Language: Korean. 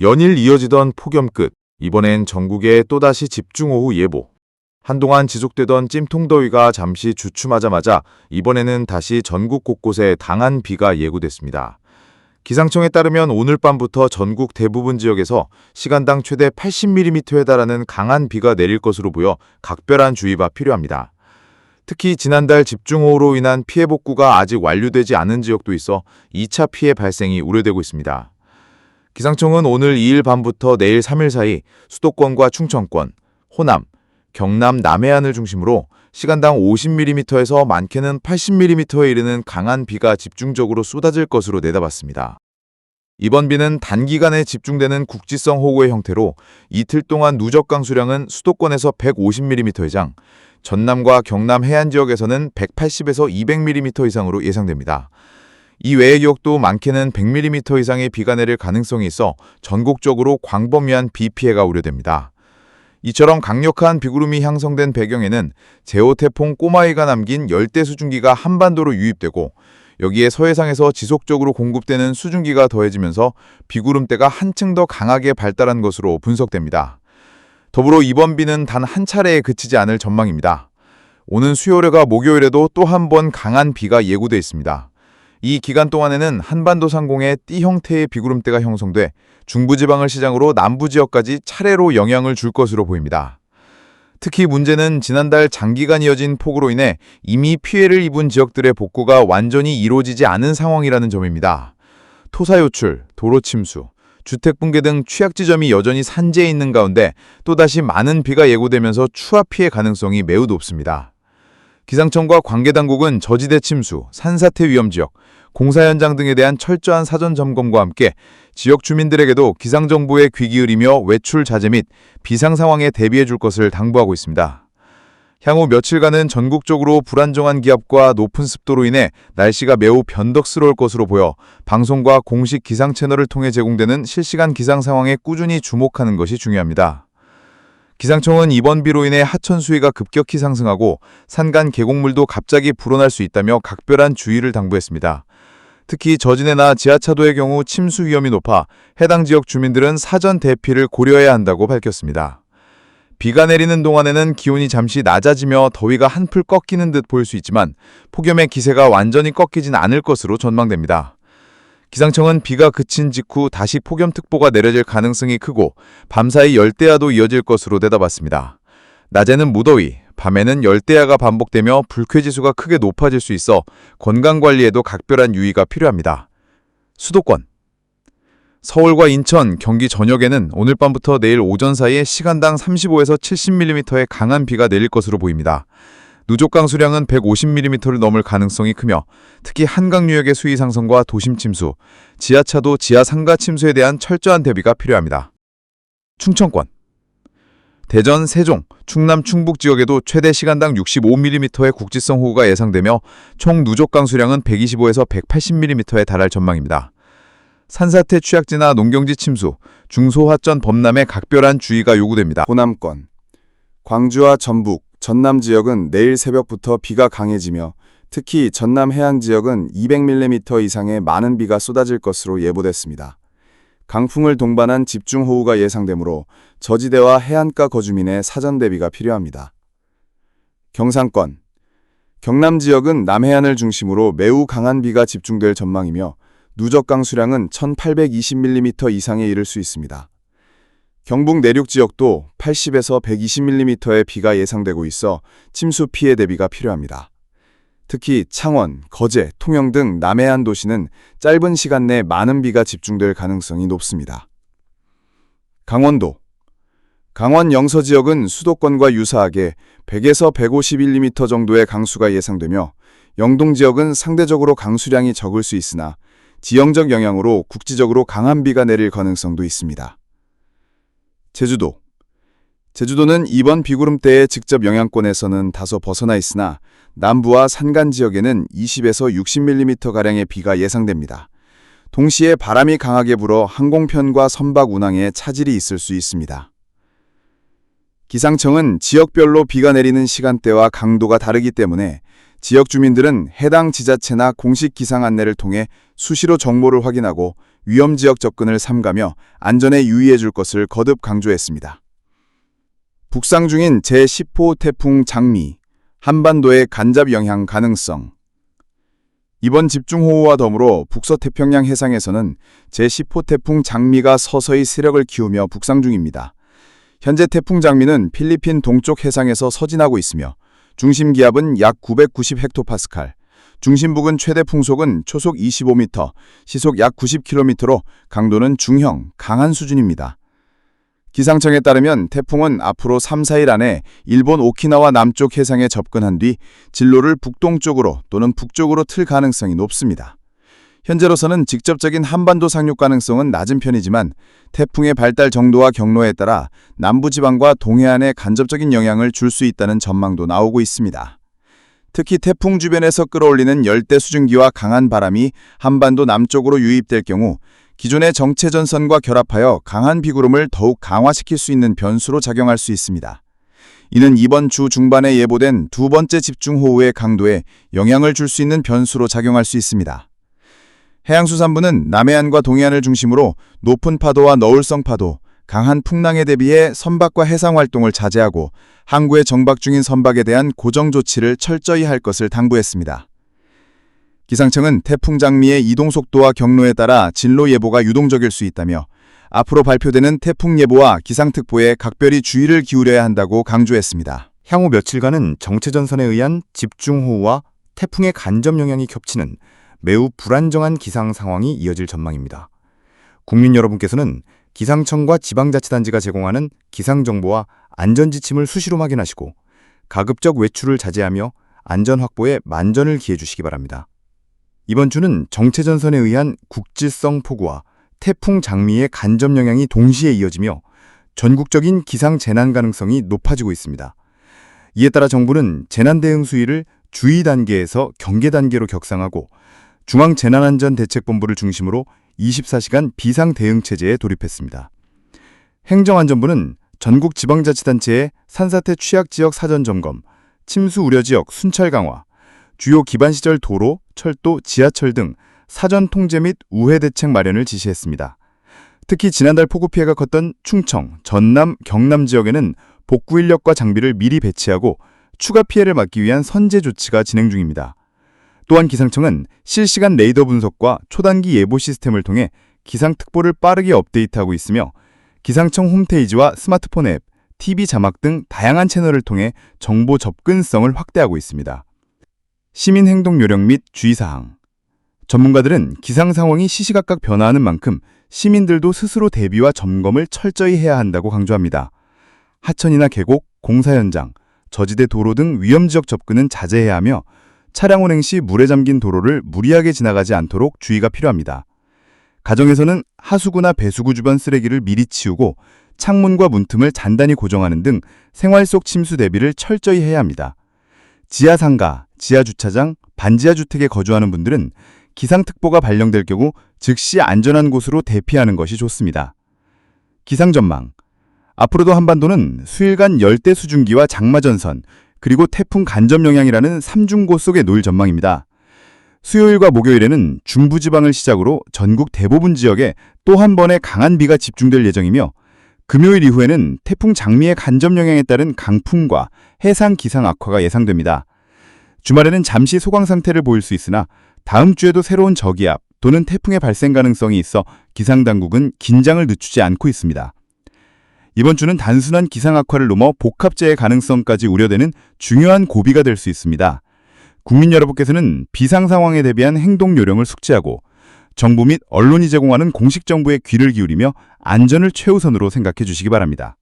연일 이어지던 폭염 끝, 이번엔 전국에 또다시 집중호우 예보. 한동안 지속되던 찜통더위가 잠시 주춤하자마자 이번에는 다시 전국 곳곳에 강한 비가 예고됐습니다. 기상청에 따르면 오늘 밤부터 전국 대부분 지역에서 시간당 최대 80mm에 달하는 강한 비가 내릴 것으로 보여 각별한 주의가 필요합니다. 특히 지난달 집중호우로 인한 피해 복구가 아직 완료되지 않은 지역도 있어 2차 피해 발생이 우려되고 있습니다. 기상청은 오늘 2일 밤부터 내일 3일 사이 수도권과 충청권, 호남, 경남 남해안을 중심으로 시간당 50mm에서 많게는 80mm에 이르는 강한 비가 집중적으로 쏟아질 것으로 내다봤습니다. 이번 비는 단기간에 집중되는 국지성 호우의 형태로 이틀 동안 누적 강수량은 수도권에서 150mm 이상, 전남과 경남 해안 지역에서는 180에서 200mm 이상으로 예상됩니다. 이 외의 지역도 많게는 100mm 이상의 비가 내릴 가능성이 있어 전국적으로 광범위한 비 피해가 우려됩니다. 이처럼 강력한 비구름이 형성된 배경에는 제호태풍 꼬마이가 남긴 열대 수증기가 한반도로 유입되고 여기에 서해상에서 지속적으로 공급되는 수증기가 더해지면서 비구름대가 한층 더 강하게 발달한 것으로 분석됩니다. 더불어 이번 비는 단 한 차례에 그치지 않을 전망입니다. 오는 수요일과 목요일에도 또 한 번 강한 비가 예고돼 있습니다. 이 기간 동안에는 한반도 상공에 띠 형태의 비구름대가 형성돼 중부지방을 시작으로 남부지역까지 차례로 영향을 줄 것으로 보입니다. 특히 문제는 지난달 장기간 이어진 폭우로 인해 이미 피해를 입은 지역들의 복구가 완전히 이루어지지 않은 상황이라는 점입니다. 토사요출, 도로침수, 주택붕괴 등 취약지점이 여전히 산재해 있는 가운데 또다시 많은 비가 예고되면서 추가 피해 가능성이 매우 높습니다. 기상청과 관계당국은 저지대 침수, 산사태 위험지역, 공사 현장 등에 대한 철저한 사전 점검과 함께 지역 주민들에게도 기상정보에 귀 기울이며 외출 자제 및 비상 상황에 대비해 줄 것을 당부하고 있습니다. 향후 며칠간은 전국적으로 불안정한 기압과 높은 습도로 인해 날씨가 매우 변덕스러울 것으로 보여 방송과 공식 기상 채널을 통해 제공되는 실시간 기상 상황에 꾸준히 주목하는 것이 중요합니다. 기상청은 이번 비로 인해 하천 수위가 급격히 상승하고 산간 계곡물도 갑자기 불어날 수 있다며 각별한 주의를 당부했습니다. 특히 저진해나 지하차도의 경우 침수 위험이 높아 해당 지역 주민들은 사전 대피를 고려해야 한다고 밝혔습니다. 비가 내리는 동안에는 기온이 잠시 낮아지며 더위가 한풀 꺾이는 듯 보일 수 있지만 폭염의 기세가 완전히 꺾이진 않을 것으로 전망됩니다. 기상청은 비가 그친 직후 다시 폭염특보가 내려질 가능성이 크고 밤사이 열대야도 이어질 것으로 내다봤습니다. 낮에는 무더위, 밤에는 열대야가 반복되며 불쾌지수가 크게 높아질 수 있어 건강관리에도 각별한 유의가 필요합니다. 수도권 서울과 인천, 경기 전역에는 오늘 밤부터 내일 오전 사이에 시간당 35에서 70mm의 강한 비가 내릴 것으로 보입니다. 누적 강수량은 150mm를 넘을 가능성이 크며 특히 한강 유역의 수위 상승과 도심 침수, 지하차도 지하 상가 침수에 대한 철저한 대비가 필요합니다. 충청권 대전, 세종, 충남, 충북 지역에도 최대 시간당 65mm의 국지성 호우가 예상되며 총 누적 강수량은 125에서 180mm에 달할 전망입니다. 산사태 취약지나 농경지 침수, 중소하천 범람에 각별한 주의가 요구됩니다. 호남권 광주와 전북, 전남 지역은 내일 새벽부터 비가 강해지며 특히 전남 해안 지역은 200mm 이상의 많은 비가 쏟아질 것으로 예보됐습니다. 강풍을 동반한 집중호우가 예상되므로 저지대와 해안가 거주민의 사전 대비가 필요합니다. 경상권 경남 지역은 남해안을 중심으로 매우 강한 비가 집중될 전망이며 누적 강수량은 1820mm 이상에 이를 수 있습니다. 경북 내륙 지역도 80에서 120mm의 비가 예상되고 있어 침수 피해 대비가 필요합니다. 특히 창원, 거제, 통영 등 남해안 도시는 짧은 시간 내 많은 비가 집중될 가능성이 높습니다. 강원도 강원 영서 지역은 수도권과 유사하게 100에서 150mm 정도의 강수가 예상되며 영동 지역은 상대적으로 강수량이 적을 수 있으나 지형적 영향으로 국지적으로 강한 비가 내릴 가능성도 있습니다. 제주도는 이번 비구름대의 직접 영향권에서는 다소 벗어나 있으나 남부와 산간 지역에는 20에서 60mm가량의 비가 예상됩니다. 동시에 바람이 강하게 불어 항공편과 선박 운항에 차질이 있을 수 있습니다. 기상청은 지역별로 비가 내리는 시간대와 강도가 다르기 때문에 지역 주민들은 해당 지자체나 공식 기상 안내를 통해 수시로 정보를 확인하고 위험지역 접근을 삼가며 안전에 유의해 줄 것을 거듭 강조했습니다. 북상 중인 제10호 태풍 장미, 한반도의 간접 영향 가능성. 이번 집중호우와 더불어 북서태평양 해상에서는 제10호 태풍 장미가 서서히 세력을 키우며 북상 중입니다. 현재 태풍 장미는 필리핀 동쪽 해상에서 서진하고 있으며 중심 기압은 약 990헥토파스칼, 중심부근 최대 풍속은 초속 25m, 시속 약 90km로 강도는 중형, 강한 수준입니다. 기상청에 따르면 태풍은 앞으로 3, 4일 안에 일본 오키나와 남쪽 해상에 접근한 뒤 진로를 북동쪽으로 또는 북쪽으로 틀 가능성이 높습니다. 현재로서는 직접적인 한반도 상륙 가능성은 낮은 편이지만 태풍의 발달 정도와 경로에 따라 남부지방과 동해안에 간접적인 영향을 줄 수 있다는 전망도 나오고 있습니다. 특히 태풍 주변에서 끌어올리는 열대 수증기와 강한 바람이 한반도 남쪽으로 유입될 경우 기존의 정체전선과 결합하여 강한 비구름을 더욱 강화시킬 수 있는 변수로 작용할 수 있습니다. 이는 이번 주 중반에 예보된 두 번째 집중호우의 강도에 영향을 줄 수 있는 변수로 작용할 수 있습니다. 해양수산부는 남해안과 동해안을 중심으로 높은 파도와 너울성 파도, 강한 풍랑에 대비해 선박과 해상활동을 자제하고 항구에 정박 중인 선박에 대한 고정 조치를 철저히 할 것을 당부했습니다. 기상청은 태풍 장미의 이동 속도와 경로에 따라 진로 예보가 유동적일 수 있다며 앞으로 발표되는 태풍 예보와 기상특보에 각별히 주의를 기울여야 한다고 강조했습니다. 향후 며칠간은 정체전선에 의한 집중호우와 태풍의 간접 영향이 겹치는 매우 불안정한 기상 상황이 이어질 전망입니다. 국민 여러분께서는 기상청과 지방자치단체가 제공하는 기상정보와 안전지침을 수시로 확인하시고 가급적 외출을 자제하며 안전 확보에 만전을 기해 주시기 바랍니다. 이번 주는 정체전선에 의한 국지성 폭우와 태풍 장미의 간접 영향이 동시에 이어지며 전국적인 기상 재난 가능성이 높아지고 있습니다. 이에 따라 정부는 재난 대응 수위를 주의 단계에서 경계 단계로 격상하고 중앙재난안전대책본부를 중심으로 24시간 비상대응체제에 돌입했습니다. 행정안전부는 전국 지방자치단체의 산사태 취약지역 사전점검, 침수 우려지역 순찰 강화, 주요 기반시설 도로, 철도, 지하철 등 사전 통제 및 우회 대책 마련을 지시했습니다. 특히 지난달 폭우 피해가 컸던 충청, 전남, 경남 지역에는 복구 인력과 장비를 미리 배치하고 추가 피해를 막기 위한 선제 조치가 진행 중입니다. 또한 기상청은 실시간 레이더 분석과 초단기 예보 시스템을 통해 기상특보를 빠르게 업데이트하고 있으며 기상청 홈페이지와 스마트폰 앱, TV 자막 등 다양한 채널을 통해 정보 접근성을 확대하고 있습니다. 시민행동 요령 및 주의사항. 전문가들은 기상 상황이 시시각각 변화하는 만큼 시민들도 스스로 대비와 점검을 철저히 해야 한다고 강조합니다. 하천이나 계곡, 공사 현장, 저지대 도로 등 위험지역 접근은 자제해야 하며 차량 운행 시 물에 잠긴 도로를 무리하게 지나가지 않도록 주의가 필요합니다. 가정에서는 하수구나 배수구 주변 쓰레기를 미리 치우고 창문과 문틈을 단단히 고정하는 등 생활 속 침수 대비를 철저히 해야 합니다. 지하상가, 지하주차장, 반지하 주택에 거주하는 분들은 기상특보가 발령될 경우 즉시 안전한 곳으로 대피하는 것이 좋습니다. 기상전망. 앞으로도 한반도는 수일간 열대 수증기와 장마전선, 그리고 태풍 간접 영향이라는 3중고 속에 놓일 전망입니다. 수요일과 목요일에는 중부지방을 시작으로 전국 대부분 지역에 또 한 번의 강한 비가 집중될 예정이며 금요일 이후에는 태풍 장미의 간접 영향에 따른 강풍과 해상 기상 악화가 예상됩니다. 주말에는 잠시 소강 상태를 보일 수 있으나 다음 주에도 새로운 저기압 또는 태풍의 발생 가능성이 있어 기상당국은 긴장을 늦추지 않고 있습니다. 이번 주는 단순한 기상 악화를 넘어 복합재해 가능성까지 우려되는 중요한 고비가 될 수 있습니다. 국민 여러분께서는 비상 상황에 대비한 행동 요령을 숙지하고 정부 및 언론이 제공하는 공식 정보에 귀를 기울이며 안전을 최우선으로 생각해 주시기 바랍니다.